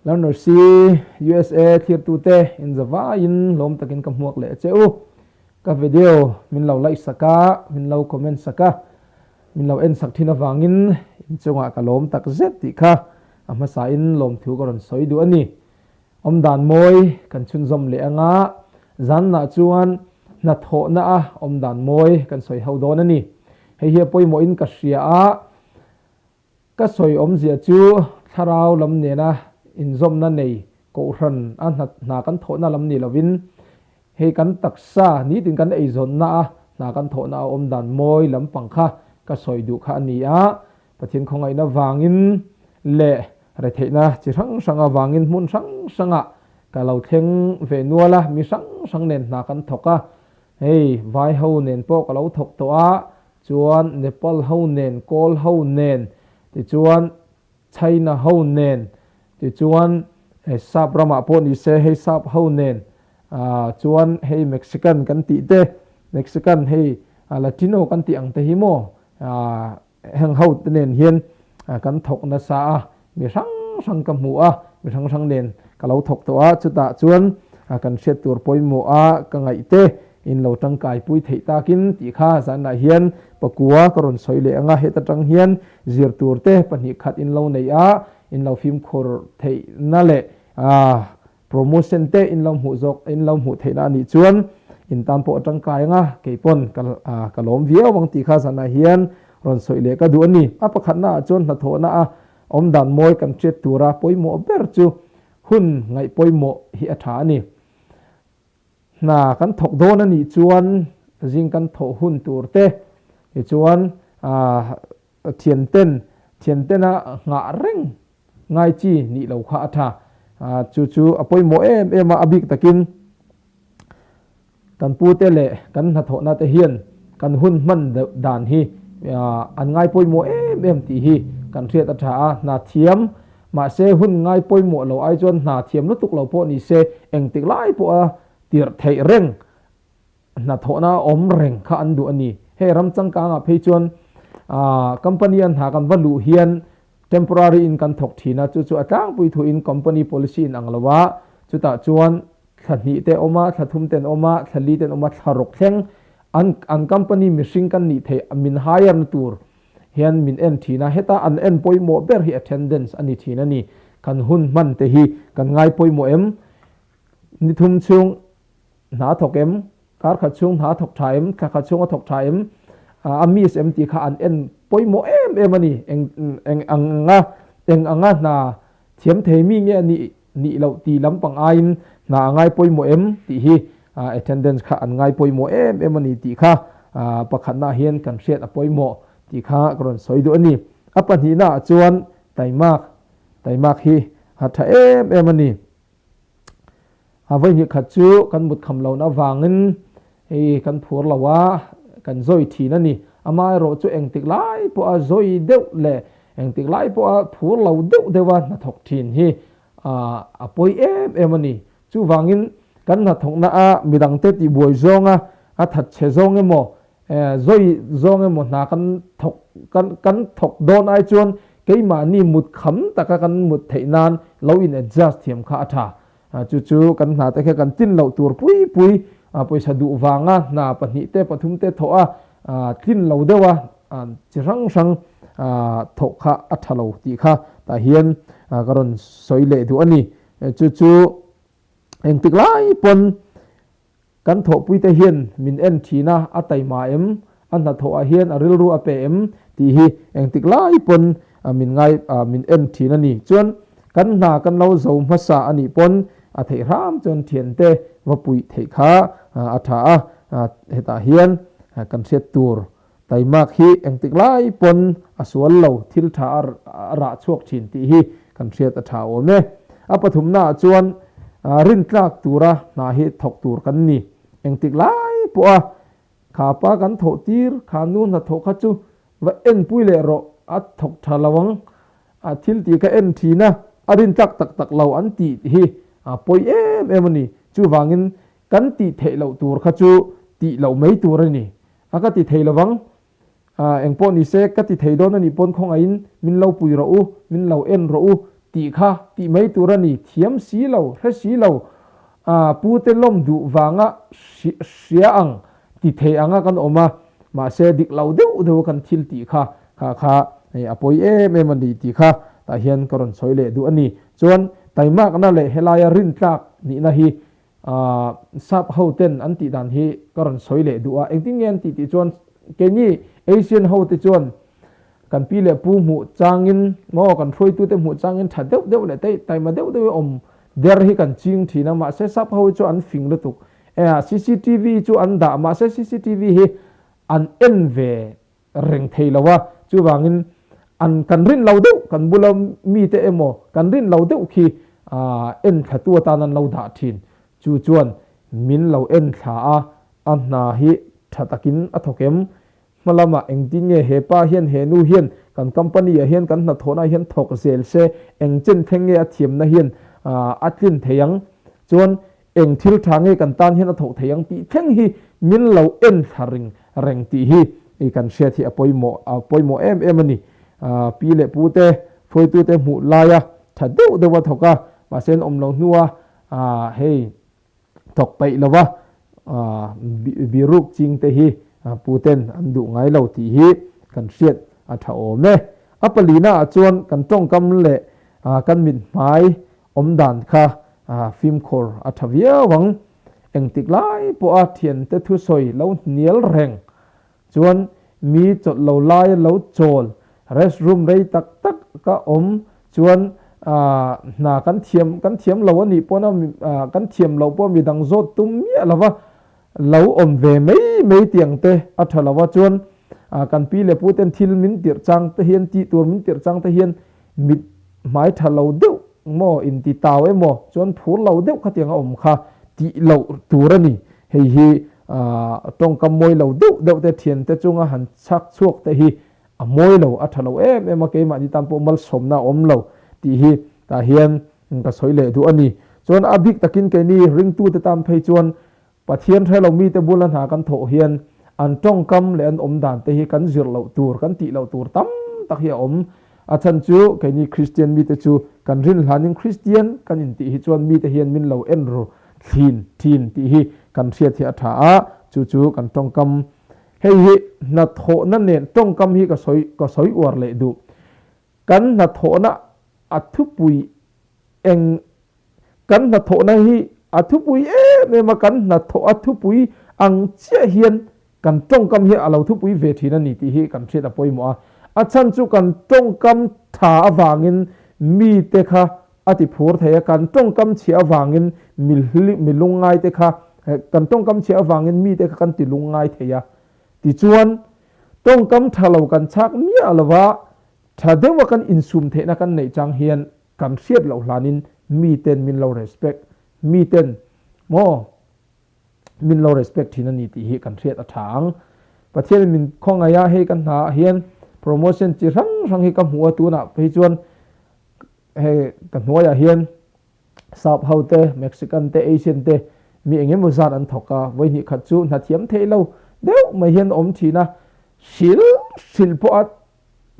lan nor si USA thir tu te in zawa in lom takin ka muak le cheu ka video min lo like saka min lo comment saka min lo en sak thina wangin in chunga ka lom tak zet ti kha ama sa in lom thu koron soi du ani om dan moi kan chun zom le anga zan na chuan na tho na a om dan moi kan soi ho don ani hei hi poi mo in ka ria a ka soi om zia chu tharau lam ne na in zom na nei ko ran an na kan tho na lam ni lovin hei kan taksa ni tin kan ei zon na na kan tho na om dan moi lam pangkha ka soi du kha ani a pathin khongai na wangin le re theina chi rang sanga wangin mun sang sanga ka lo theng ve nuala mi sang sang nen na kan thoka hei vai ho nen po ka lo thok to a chuan Nepal ho nen kol ho nen ti chuan China ho nen ti chuan sap rama po ni se hei sap ho nen chuan hei Mexican kan ti te Mexican hei Latino kan ti ang te hi mo heng ho te nen hian kan thok na sa mi sang sang ka mu a mi sang sang nen ka lo thok to a chuta chuan kan set tur poimo a ka ngai te in lo tang kai pui thei takin ti kha zan na hian pakua karon soile anga heta tang hian zir tur te pani khat in lo nei a in lo phim khor thei na le promotion te in lo mu jok in lo mu thei na ni chuan in tam po tang kai nga keipon ka lom viau wang ti kha zan na hian ron soile ka du ani apakhat na chon na tho na a om dan moi kan chet tura poimo ber chu hun ngai poimo hi atha ani na kan thok don ani chuan jing kan tho hun tur te hi chuan thian ten a nga reng ngai chi ni lo kha atha chu apoimo em abik takin kan pu te le kan na tho na te hian kan hun man dan hi an ngai poimo em ti hi kan riat atha na thiam ma se hun ngai poimo lo ai chuan na thiam lu tuk lo po ni se eng tik lai po a tir thei reng na thona om reng kha an du ani he ram chang ka nga phei chuan company an ha kan valu hian temporary in kan thok thina chu atang pui thu in company policy in anglawa chuta chuan thani te oma thathum ten oma thali ten oma tharok thleng an company mishing kan ni the min hire tur hian min en thina heta an en poimo ber hi attendance ani thina ni kan hun man te hi kan ngai poimo em ni thum chung na thok em kar kha chung na thok thaim kha chung thok thaim amis em ti kha an en poimo em ani eng anga na thiam thei mi nge ni lo ti lampang ain na ngai poimo em ti hi attendance kha an ngai poimo em ani ti kha pakhat na hian kan hriat a poimo ti kha kron soidu ani apan hi na chuan taimak hi hatha em ani avai ni khachu kan mut kham lo na wangin ei kan phur lawa kan zoi thi na ni amai ro chu eng tik lai po a zoi deuh le eng tik lai po a phur lo deuh dewa na thok thin hi a poi em ani chu wangin kan na thok na a midang te ti boi zonga a that che zong emo zoi zong emo na kan thok don ai chuan keima ni mut kham taka kan mut theinan lo in adjust thiam kha atha chu kan na te khe kan tin lo tur pui poisa du wanga na pani te pathum te thoa tin lo dewa chi rang tho kha athalo ti kha ta hian karon soile du ani chu eng tik lai pon kan tho pui te hian min en thina atai ma em an na tho a hian a ril ru a pe em ti hi eng tik lai pon min ngai min en thina ni chuan kan na kan lo zo masa ani pon a thei ram chon thian te wa pui thei kha atha heta hian kan set tur taimak hi eng tik lai pon aswal lo thil tha ra chuak thin ti hi kan riat atha ome apathum na chuan rin tlak tura na hi thok tur kan ni eng tik lai po a kha pa kan tho tir kha nu na tho kha chu wa en pui le ro a thok thalawang thil ti ka en thina arin tak lo an ti hi poi em ani chu wangin kan ti thei lo tur kha chu ti lo mei tur ani aka ti thei lawang engpo ni se ka ti thei don ani pon khong ain min lo pui ro u min lo en ro u ti kha ti mai turani thiam si lo hre si lo pu te lom du wanga sia ang ti the anga kan oma ma se dik lo deuh kan thil ti kha apoi em ani ti kha ta hian karon soile du ani chuan taimak na le helaya rin tlak ni na hi sap hoten an ti dan hi karon soile du a engting ngen ti chuan ke ni asian ho te chuan kan pi le pu mu changin ngo kan throi tu te mu changin tha deuh le te taima deuh om der hi kan ching thina ma se sap ho chu an fing le tuk cctv chu an da ma se cctv hi an en ve reng thei lawa chu wangin an kan rin lo deuh kan bulam mi te emo kan rin lo deuh khi en thatu ta nan lo da thin chu chuan min lo en tha a an na hi thatakin athokem malama engting nge hepa hian henu hian kan company a hian kan na thona hian thok zel se engchen thenge a thiam na hian atlin theyang chuan eng thil thange kan tan hian a thok theyang ti theng hi min lo en tharing reng ti hi i kan sia thi apoimo em ani pi le pu te foi tu te mu laya thadeu dewa thoka ma sen om lo nuwa hei thok pai lawa biruk ching te hi puten an du ngai lo ti hi kan siat a tha om ne apalina chuan kan tong kam le kan min mai om dan kha film khor a thavia wang engtik lai po a thian te thu soi lo nial reng chuan mi chot lo lai lo chol restroom rei tak ka om chuan na kan thiam lo ani pona kan thiam lo po mi dang zot tum mi lawa lo om ve mei tiang te a thalawa chuan kan pi le puten thil min tir chang te hian ti tur min tir chang te hian mit mai thalo deuh mo in ti taw emo chuan phur lo deuh kha tiang om kha ti lo turani hei hi tong kam moi lo deuh te thian te chunga han chak chuak te hi a moi lo a thalo em a ke ma ni tampo mal somna om lo ti hi ta hian ka soile du ani chuan abik takin ke ni ring tu te tam phei chuan pathian thelo mi te bulan ha kan tho hian an tong kam le an om dan te hi kan zir lo tur kan ti lo tur tam tak hi om a chan chu ke ni christian mi te chu kan rin hlanin christian kan in ti hi chuan mi te hian min lo en ro thin ti hi kan sia thi a tha a chu kan tong kam hei hi na tho na nen tong kam hi ka soi war le du kan na tho na athupui eng kan na tho na hi athupui ma kan na tho athupui ang chia hian kan tong kam hi alo thupui ve thina ni ti hi kan theta poimo a chan chu kan tong kam tha awangin mi te kha ati phur theya kan tong kam chia awangin milungai te kha kan tong kam chia awangin mi te kha kan ti lungai theya ti chuan tong kam thalo kan chak mi alawa thadewa kan insum the na kan nei chang hian kan siat lo hlanin mi ten min lo respect mi ten mo min lo respect thina ni ti hi kan siat a thang pathian min khongaya he kan ha hian promotion chi rang hi kam huwa tu na pe chuan he kan huwa hian sap haute mexican te asian te mi engem muzat an thoka voi ni khat chu na thiam the lo deuh mai hian om thina sil po at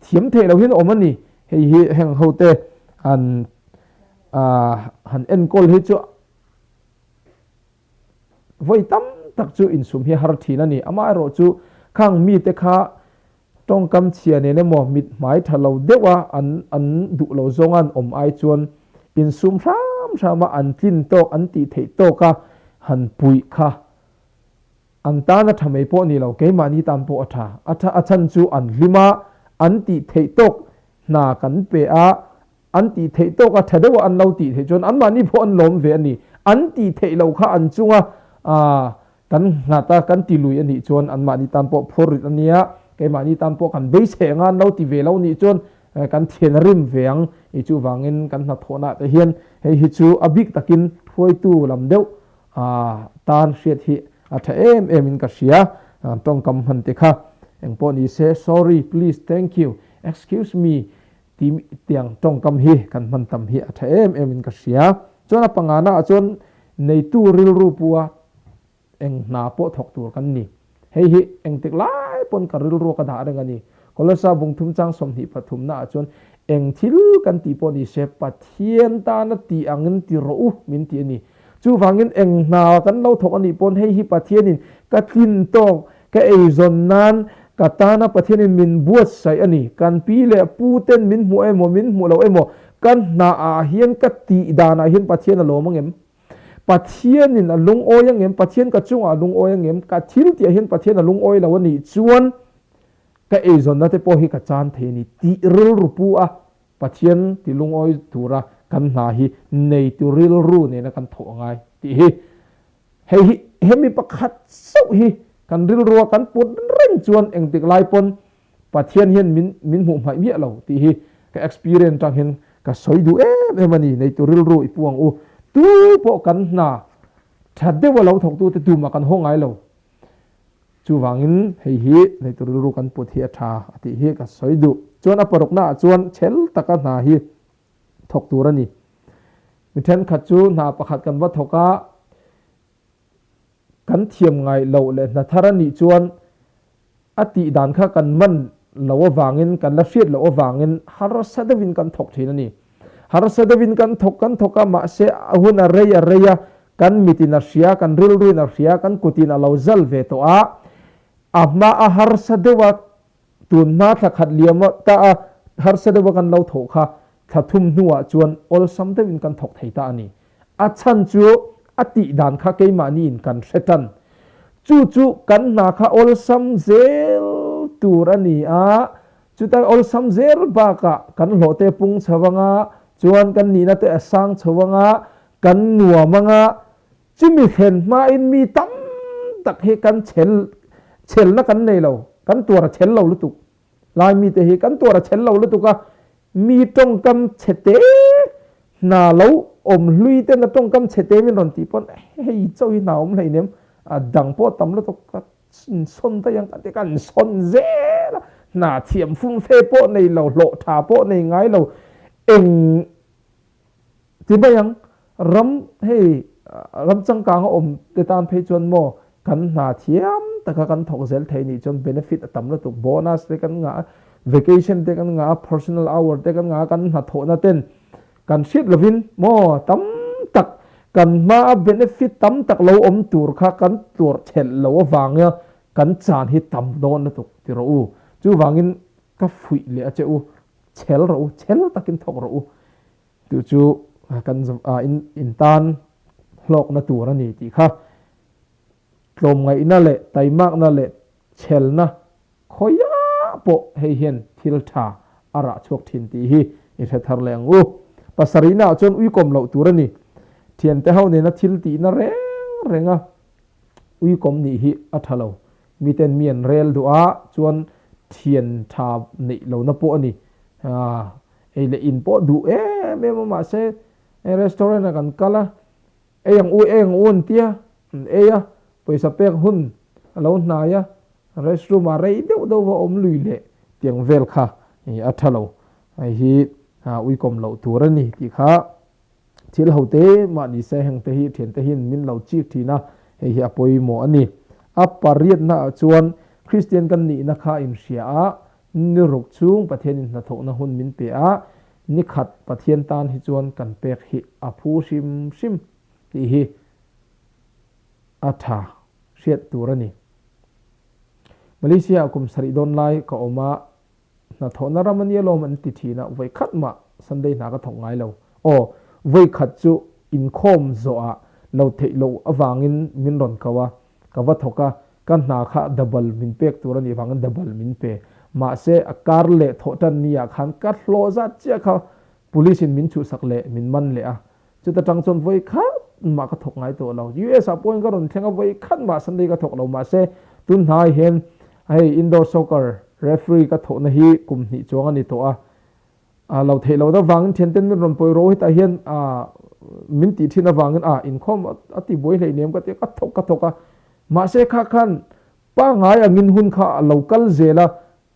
thiam the lo hian om ani hei hi heng hote an han en kol hi chu voi tam tak chu in sum hi har thina ni ama ro chu khang mi te kha tong kam chia ne mo mit mai thalo dewa an du lo zongan om ai chuan in sum ram an tin tok an ti thei to ka han pui kha an ta na thamei po ni lo ke mani tam po atha achan chu an lima an ti thei tok na kan pe a an ti thei tok a thadewa an lo ti thei chon an mani po an lom ve ani an ti thei lo kha an chunga kan ngata kan ti lui ani chon an mani tam po phorit ania ke mani tam po kan be se nga lo ti ve lo ni chon kan thien rim veang I chu wangin kan na thona te hian hei hi chu abik takin phoi tu lam deuh tan hriat hi atha em in ka sia tong kam han te kha engpo ni se sorry please thank you excuse me ti tiang tong kam hi kan man tam hi atha em in ka sia chona pangana chon nei tu ril ru puwa eng na po thok tur kan ni hei hi eng tek lai pon ka ril ru ka da reng ani kolasa bung thum chang som hi pathum na chon eng thil kan ti po ni se pathian ta na ti angin ti ro min ti ni chu wangin eng na kan lo thok ani pon hei hi pathianin ka tin tong ka ei zon nan ka ta na pathianin min buat sai ani kan pi le pu ten min mu emo min mu lo emo kan na a hian ka ti dana hian pathian a lo mangem pathianin a lung oyang em pathian ka chung a lung oyang em ka thil ti hian pathian a lung oi lo ani chuan ka ei zon na te po hi ka chan the ni ti ril rupu a pathian ti lung oi tura kan na hi nei tu ril ru ne na kan tho ngai ti hi hei hi hemi pakhat so hi kan ril ru kan put reng chuan eng tik lai pon pathian hian min mu mai mi lo ti hi ka experience tang hin ka soidu em ani nei tu ril ru ipuang u tu po kan na thade wa lo thok tu te tu ma kan ho ngai lo chu wangin hei hi nei tu ril ru kan put hi atha ati hi ka soidu chuan a parok na chuan chel taka na hi thok turani mi then khat chu na pakhat kan wa thoka kan thiam ngai lo le na tharani chuan ati dan kha kan man lo wangin kan la hriat lo wangin har sadawin kan thok thina ni har sadawin kan thoka ma se ahun a reya kan mitina ria kan ril ruina ria kan kutina lo zal ve to a ama a har sadawa tun ma thakhat liam ta a har sadawa kan lo thoka thathum nuwa chuan ol samdawin kan thok theita ani a chan chu ati dan kha keima ni in kan hretan chu kan na kha ol sam zel tur ani a chuta ol sam zel ba ka kan hlote pung chawanga chuan kan ni na te asang chawanga kan nuwa manga chumi hen ma in mi tam tak he kan chel na kan nei lo kan tura chel lo lutuk lai mi te he kan tura chel lo lutuka mi trong kam chete na lo om hlui te na trong kam chete min ron ti pon hei choi na om lei nem a dang po tam lo to ka son ta yang te kan son ze na thiam phum fe po nei lo lo tha po nei ngai lo eng ti ba yang ram hei ram chang kang om te tan phe chuan mo kan na thiam taka kan thok zel thei ni chon benefit atam lo tu bonus te kan nga vacation te kan nga personal hour te kan nga kan na tho na ten kan shit lovin mo tam tak kan ma benefit tam tak lo om tur kha kan tur chel lo wanga kan chan hi tam don na tu ti ro u chu wangin ka fui le a che u chel takin thok ro u tu chu kan in tan hlok na tur ani ti kha tlom ngai na le taimak na le chel na khoya po hei hian thil tha ara chok thin ti hi i the thar leng u pasarina chon ui kom lo turani thian te hau ne na thil ti na renga ui kom ni hi athalo mi ten mian rel du a chuan thian tha nei lo na po ani ei le in po du me ma se restaurant kan kala eyang un tia eya poisa pek hun alo na ya restroom a rei do wa om lui le tiang vel kha i athalo ai hi ui kom lo turani ti kha thil hote ma ni se heng te hi thian te hin min lo chi thina hei hi apoi mo ani a pariat na chuan christian kan ni na kha in ria a ni rok chung pathian in na tho na hun min pe a ni khat pathian tan hi chuan kan pek hi aphu sim ti hi atha riat turani Malaysia kum sari don lai ka oma na thona ramania lom an ti thina voi khat ma Sunday na ka thong ngai lo o voi khat chu in khom zo a lo thei lo awangin min ron kawa thoka kan na kha double min pek turani wangan double min pe ma se akar le thotan nia khan ka hlo za che kha police in min chu sak le min man le a chu ta tang chon voi khat ma ka thok ngai to lo US a point ka ron thenga voi khat ma Sunday ka thok lo ma se tun hai hen ai indoor soccer referee ka tho na hi kum ni chong ani to a lo thei lo da wang thian ten min ron poi ro hi ta hian min ti thina wangin in khom ati boi hlei nem ka te ka thok ma se kha khan pa ngai angin hun kha local zela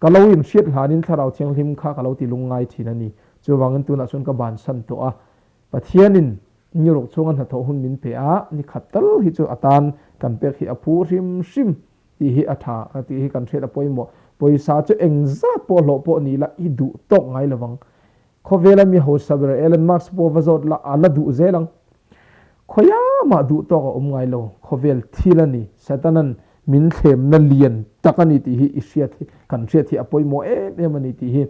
kalawin hriat hanin tharau cheng him kha kalau ti lungai thina ni chu wangin tuna sun ka ban san to a pathianin nyurok chongan ha tho hun min pe a ni khatal hi chu atan kan pek hi aphu sim ti hi atha ti hi kan thret apoi mo poisa chu engza po lo po ni la i du tok ngai lawang vela mi ho saber Elon Musk po vazot la ala du zelang khoya ma du to ka ngai lo khovel thilani satanan min thlem na lian takani ti hi isiat kan ria thi apoi mo e mani ti hi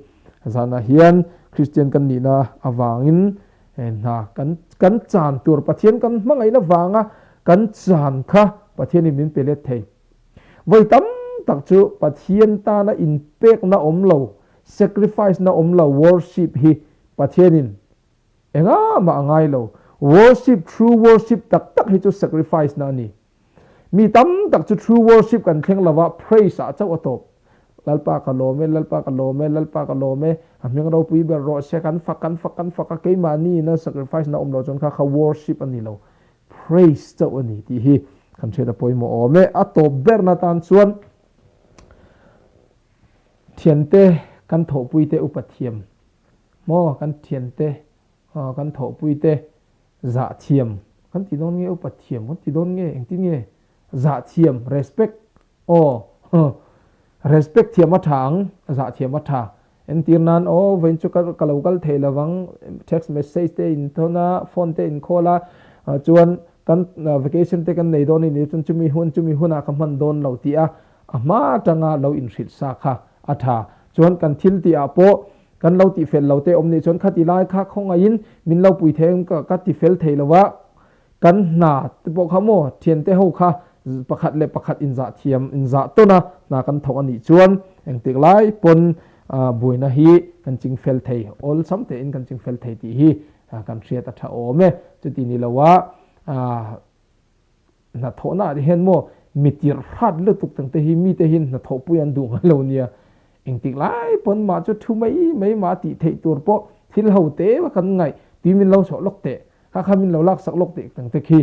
zana hian Christian kan ni na awangin na kan chan tur pathian kan mangai na wanga kan chan kha pathian min pelet thei voi tam tak chu pathian ta na in pek na omlo sacrifice na omlo worship hi pathianin enga ma ngai lo worship true worship tak hi chu sacrifice na ni mi tam tak chu true worship kan thleng lawa praise a chaw atop lalpa ka lo me ameng ro pui ber ro se kan fa ke mani na sacrifice na omlo chon kha worship ani lo praise chaw ani ti hi kan theda poimo ome atop ber na tan chuan thiante kan tho puite upathiam mo kan thiante kan tho puite za thiam kan ti don nge upathiam kan ti don nge eng ti nge za thiam respect respect thiam ma thang za thiam ma tha en tirnan ven chu ka local theilawang text message te in thona phone te in khola chuan kan vacation te kan nei don ni chun chumi hun a kam han don lo ti a ama tanga lo in rit sa kha atha chuan kan thil ti a po kan lo ti fel lo te omni chon khati lai kha khonga in min lo pui them ka ti fel theilawa kan na te po khamo thian te ho kha pakhat in za thiam in za to na kan thong ani chuan eng tik lai pon buina hi kan ching fel thei all samte in kan ching fel thei ti hi kan riat atha ome chuti ni lawa na thona ri hen mo mitir phat le tuk tang te hi mi te hin na tho puyan du lo nia eng tik lai pon ma chu thu mai ma ti thei tur po thil ho te wa kan ngai ti min lo so lok te kha min lo lak sak lok te tang te khi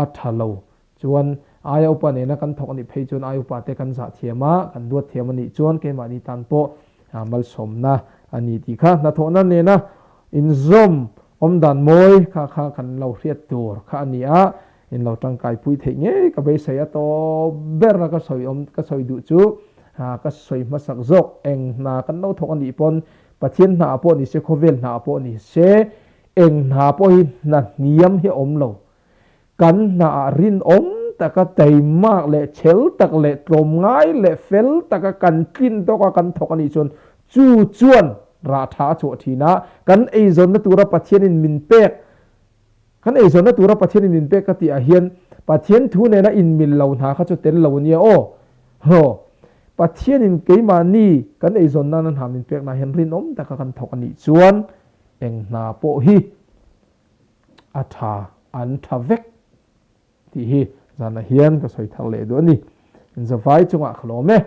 atha lo chuan ai upa ne na kan thok ani phei chun ai upa te kan za thiama kan duat thiam ani chuan ke ma ni tan po mal som na ani ti kha na thona ne na in zom om dan moi kha kan lo riat tur kha ania in lo tang kai pui the nge ka be sai to ber na ka soi du chu ka soi masak zok eng na kan lo thok ani pon pathian na po ni se khovel na po ni se eng na po hi na niam hi om lo kan na rin om taka tay mak le chel tak le trom ngai le fel taka kan kin to ka kan thok ani chon chu chuan ra tha chu thina kan ei zon na tura pathian in min pek kan ei zon na tura pathian in min pek ka ti a hian pathian thu ne na in min lo na kha chu tel lo nia pathian in ke ma ni kan ei zon na nan ha min pek na hen rin om taka kan thok ani chuan eng na po hi atha an thavek ti hi zana hian ka soi thak le do ni in za vai chunga khlome